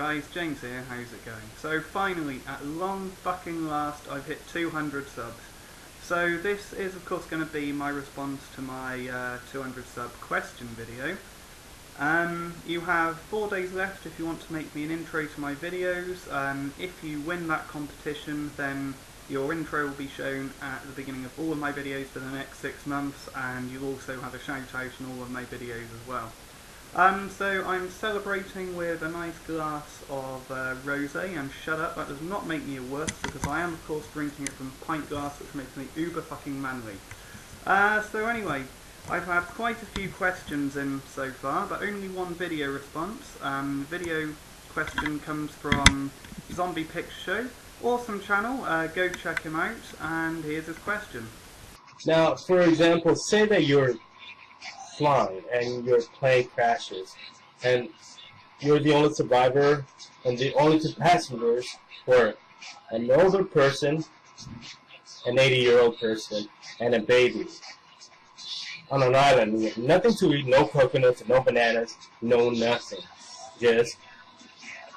guys, James here, how's it going? So finally, at long fucking last, I've hit 200 subs. So this is of course going to be my response to my 200 sub question video. You have 4 days left if you want to make me an intro to my videos. If you win that competition, then your intro will be shown at the beginning of all of my videos for the next 6 months, and you'll also have a shout out in all of my videos as well. So I'm celebrating with a nice glass of rosé, and shut up, that does not make me a wuss, because I am of course drinking it from a pint glass, which makes me uber fucking manly. So anyway, I've had quite a few questions in so far, but only one video response. The video question comes from Zombie Picks Show. Awesome channel, go check him out, and here's his question. Now, for example, say that you're flying and your plane crashes, and you're the only survivor, and the only two passengers were an older person, an 80-year-old person, and a baby. On an island with nothing to eat, no coconuts, no bananas, no nothing. Just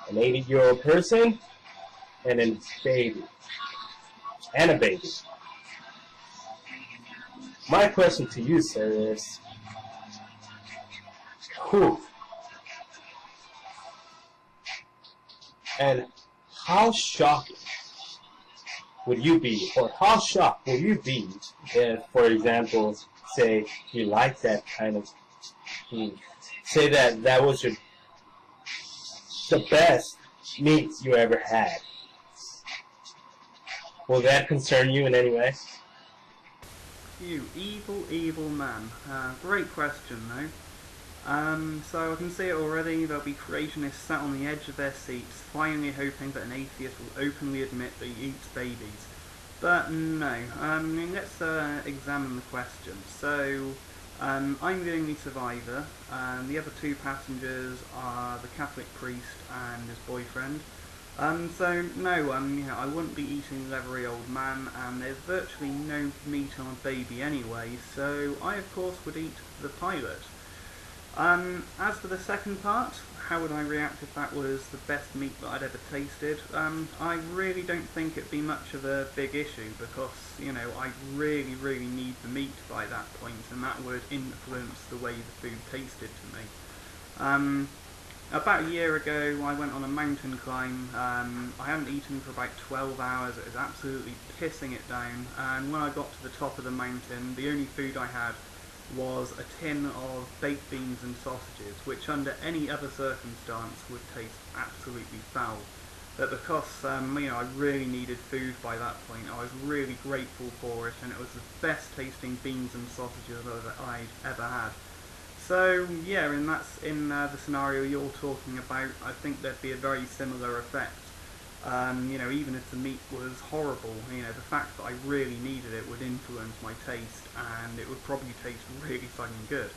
an 80-year-old person and a baby. And a baby. My question to you, sir, is who? And how shocked would you be, or how shocked would you be if, for example, say you like that kind of food, say that was the best meat you ever had? Will that concern you in any way? You evil, evil man. Great question though. So I can see it already. There'll be creationists sat on the edge of their seats, finally hoping that an atheist will openly admit that he eats babies. But no. Let's examine the question. So, I'm the only survivor. The other two passengers are the Catholic priest and his boyfriend. So no, I wouldn't be eating a leathery old man, and there's virtually no meat on a baby anyway, so I of course would eat the pilot. As for the second part, how would I react if that was the best meat that I'd ever tasted? I really don't think it'd be much of a big issue, because, I really need the meat by that point, and that would influence the way the food tasted to me. About a year ago, I went on a mountain climb. I hadn't eaten for about 12 hours, it was absolutely pissing it down, and when I got to the top of the mountain, the only food I had was a tin of baked beans and sausages, which under any other circumstance would taste absolutely foul. But because I really needed food by that point, I was really grateful for it, and it was the best tasting beans and sausages that I'd ever had. So yeah, in the scenario you're talking about, I think there'd be a very similar effect. Even if the meat was horrible, the fact that I really needed it would influence my taste, and it would probably taste really fucking good.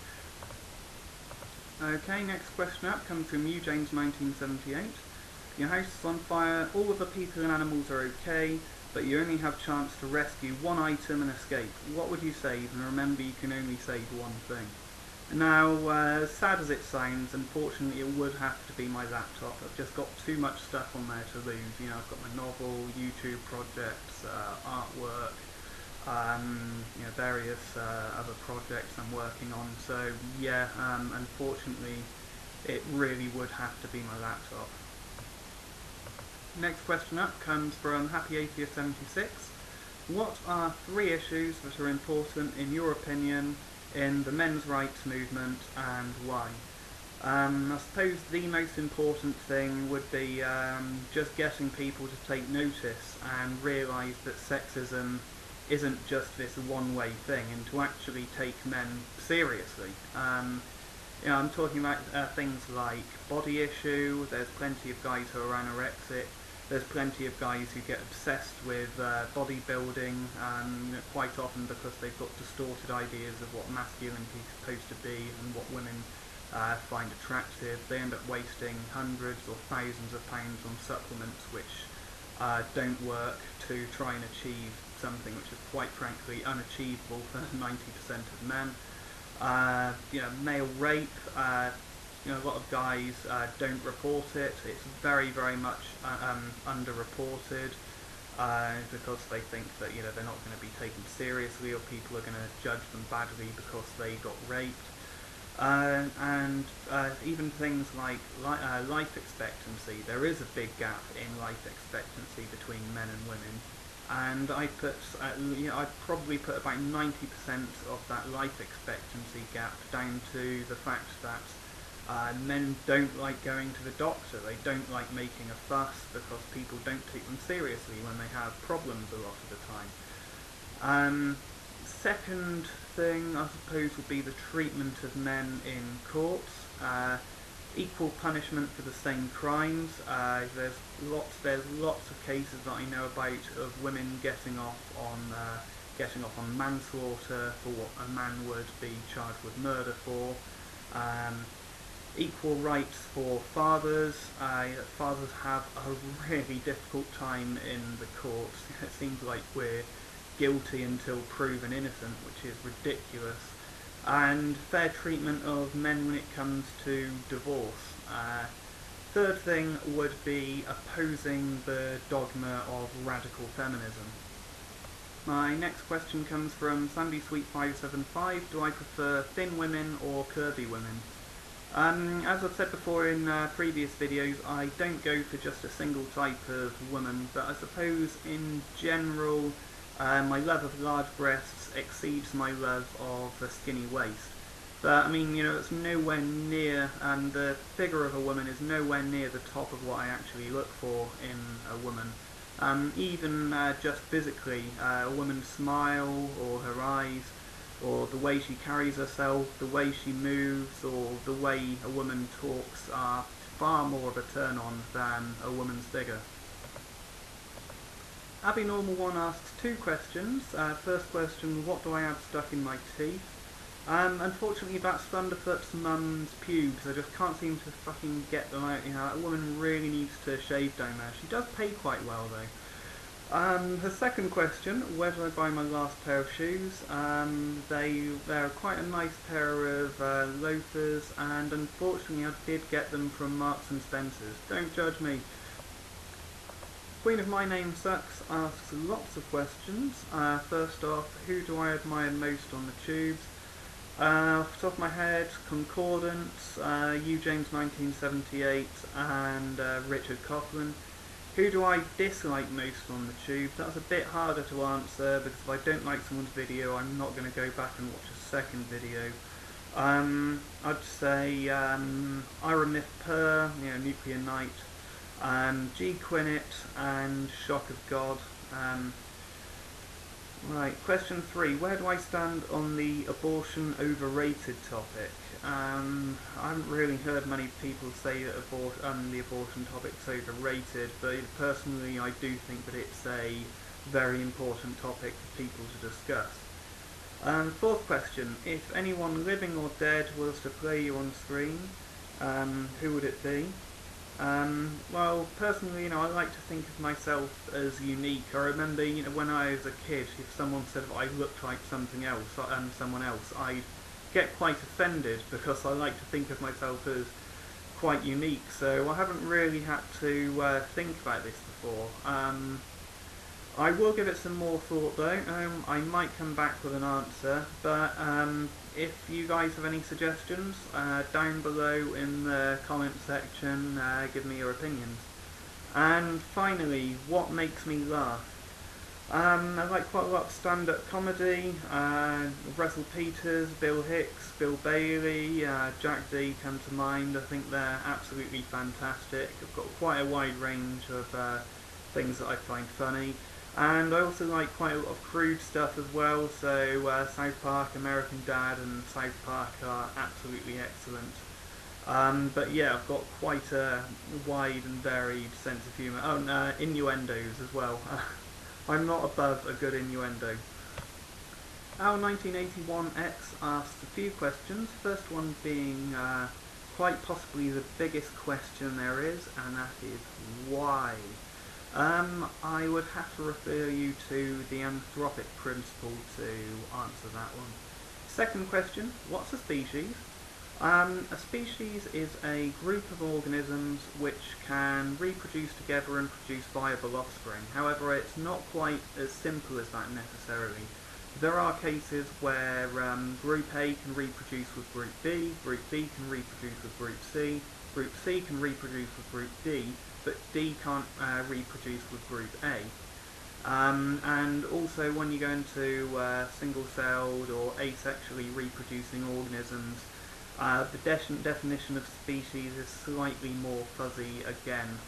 Okay, next question up comes from James1978. Your house is on fire, all of the people and animals are okay, but you only have chance to rescue one item and escape. What would you save? And remember, you can only save one thing. Now, as sad as it sounds, unfortunately it would have to be my laptop. I've just got too much stuff on there to lose. I've got my novel, YouTube projects, artwork, various other projects I'm working on. So yeah, unfortunately it really would have to be my laptop. Next question up comes from HappyAtheist76. What are 3 issues that are important in your opinion in the men's rights movement, and why? I suppose the most important thing would be just getting people to take notice and realise that sexism isn't just this one-way thing, and to actually take men seriously. I'm talking about things like body issue. There's plenty of guys who are anorexic. There's plenty of guys who get obsessed with bodybuilding, quite often because they've got distorted ideas of what masculinity is supposed to be and what women find attractive. They end up wasting hundreds or thousands of pounds on supplements which don't work to try and achieve something which is quite frankly unachievable for 90% of men. Male rape, a lot of guys don't report it. It's very, very much underreported because they think that they're not going to be taken seriously, or people are going to judge them badly because they got raped. And even things like life expectancy. There is a big gap in life expectancy between men and women, and I'd probably put about 90% of that life expectancy gap down to the fact that men don't like going to the doctor. They don't like making a fuss because people don't take them seriously when they have problems a lot of the time. Second thing, I suppose, would be the treatment of men in courts. Equal punishment for the same crimes. There's lots of cases that I know about of women getting off on manslaughter for what a man would be charged with murder for. Equal rights for fathers. Fathers have a really difficult time in the courts. It seems like we're guilty until proven innocent, which is ridiculous. And fair treatment of men when it comes to divorce. Third thing would be opposing the dogma of radical feminism. My next question comes from SandySweet575. Do I prefer thin women or curvy women? As I've said before in previous videos, I don't go for just a single type of woman, but I suppose in general my love of large breasts exceeds my love of a skinny waist. But I mean, it's nowhere near, the figure of a woman is nowhere near the top of what I actually look for in a woman. Even just physically, a woman's smile, or her eyes, or the way she carries herself, the way she moves, or the way a woman talks are far more of a turn on than a woman's figure. Abbynormal1 asks two questions. First question, what do I have stuck in my teeth? Unfortunately that's Thunderfoot's mum's pubes. I just can't seem to fucking get them out. That woman really needs to shave down there. She does pay quite well though. Her second question, where did I buy my last pair of shoes? They're quite a nice pair of loafers, and unfortunately I did get them from Marks and Spencer's. Don't judge me. Queen of My Name Sucks asks lots of questions. First off, who do I admire most on the tubes? Off the top of my head, Concordance, Hugh James 1978, and Richard Coughlin. Who do I dislike most on the tube? That's a bit harder to answer because if I don't like someone's video, I'm not going to go back and watch a second video. I'd say Ira Myth Purr, Nuclear Knight, G Quinnett, and Shock of God. Right, question 3. Where do I stand on the abortion overrated topic? I haven't really heard many people say that the abortion topic's overrated, but personally I do think that it's a very important topic for people to discuss. Fourth question. If anyone living or dead was to play you on screen, who would it be? Well, personally, I like to think of myself as unique. I remember, when I was a kid, if someone said that I looked like someone else, I'd get quite offended because I like to think of myself as quite unique. So I haven't really had to think about this before. I will give it some more thought though. I might come back with an answer, but if you guys have any suggestions, down below in the comment section, give me your opinions. And finally, what makes me laugh? I like quite a lot of stand-up comedy. Russell Peters, Bill Hicks, Bill Bailey, Jack D come to mind. I think they're absolutely fantastic. I've got quite a wide range of things that I find funny. And I also like quite a lot of crude stuff as well, so South Park, American Dad and South Park are absolutely excellent. But yeah, I've got quite a wide and varied sense of humour. Oh, and innuendos as well. I'm not above a good innuendo. Our 1981X asks a few questions, first one being quite possibly the biggest question there is, and that is why? I would have to refer you to the anthropic principle to answer that one. Second question, what's a species? A species is a group of organisms which can reproduce together and produce viable offspring. However, it's not quite as simple as that necessarily. There are cases where Group A can reproduce with Group B can reproduce with Group C can reproduce with Group D, but D can't reproduce with Group A. And also when you go into single-celled or asexually reproducing organisms, the definition of species is slightly more fuzzy again.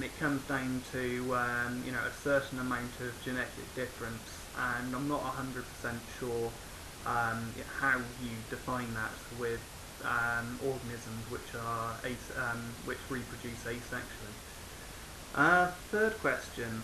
It comes down to a certain amount of genetic difference, and I'm not 100% sure how you define that with organisms which reproduce asexually. Third question.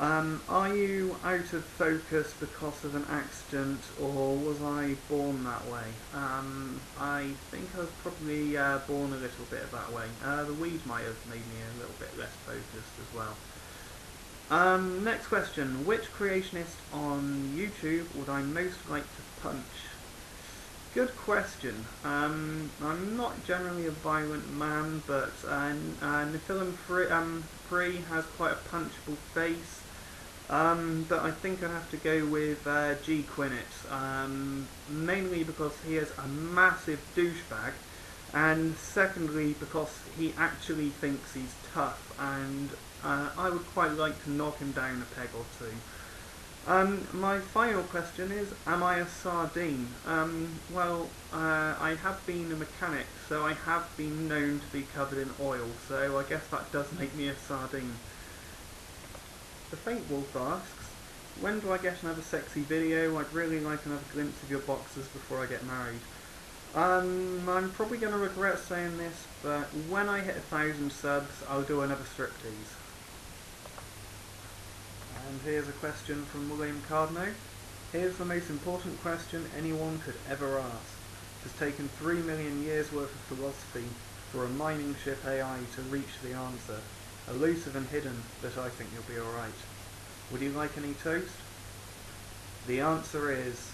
Are you out of focus because of an accident, or was I born that way? I think I was probably born a little bit that way. The weed might have made me a little bit less focused as well. Next question. Which creationist on YouTube would I most like to punch? Good question. I'm not generally a violent man, but Nephilim Free has quite a punchable face. But I think I'd have to go with G. Quinnet, mainly because he is a massive douchebag, and secondly because he actually thinks he's tough, and I would quite like to knock him down a peg or two. My final question is, am I a sardine? Well, I have been a mechanic, so I have been known to be covered in oil, so I guess that does make me a sardine. The Faint Wolf asks, when do I get another sexy video? I'd really like another glimpse of your boxes before I get married. I'm probably going to regret saying this, but when I hit 1,000 subs, I'll do another striptease. And here's a question from William Cardno. Here's the most important question anyone could ever ask. It has taken 3 million years worth of philosophy for a mining ship AI to reach the answer. Elusive and hidden, but I think you'll be alright. Would you like any toast? The answer is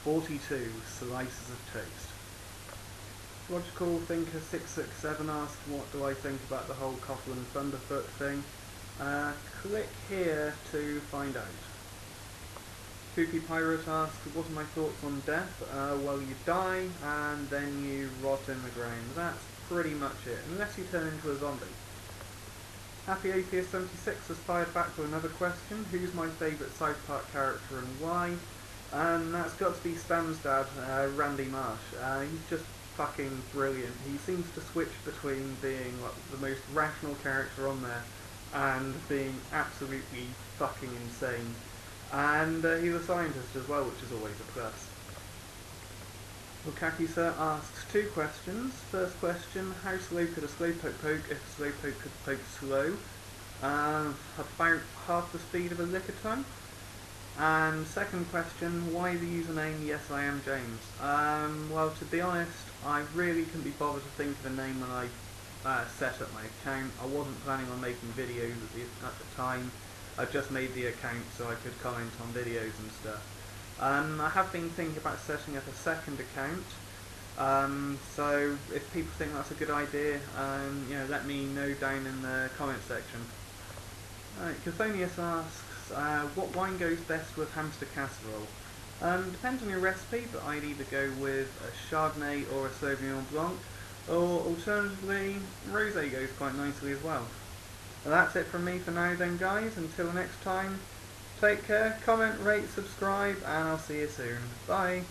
42 slices of toast. Logical Thinker 667 asks, what do I think about the whole Coughlin Thunderfoot thing? Click here to find out. Kooky Pirate asks, what are my thoughts on death? Well, you die, and then you rot in the ground. That's pretty much it, unless you turn into a zombie. Happy Atheist 76 has fired back with another question. Who's my favourite South Park character and why? And that's got to be Stam's dad, Randy Marsh. He's just fucking brilliant. He seems to switch between being like the most rational character on there and being absolutely fucking insane. And he's a scientist as well, which is always a plus. Lukaki Sir asks 2 questions. First question, how slow could a slowpoke poke if a slowpoke could poke slow? About half the speed of a Lickitung. And second question, why the username Yes I Am James? Well, to be honest, I really couldn't be bothered to think of a name when I set up my account. I wasn't planning on making videos at the time. I just made the account so I could comment on videos and stuff. I have been thinking about setting up a second account, so if people think that's a good idea, let me know down in the comment section. Chthonius asks, what wine goes best with hamster casserole? Depends on your recipe, but I'd either go with a Chardonnay or a Sauvignon Blanc, or alternatively, Rosé goes quite nicely as well. That's it from me for now then, guys. Until next time, take care, comment, rate, subscribe, and I'll see you soon. Bye!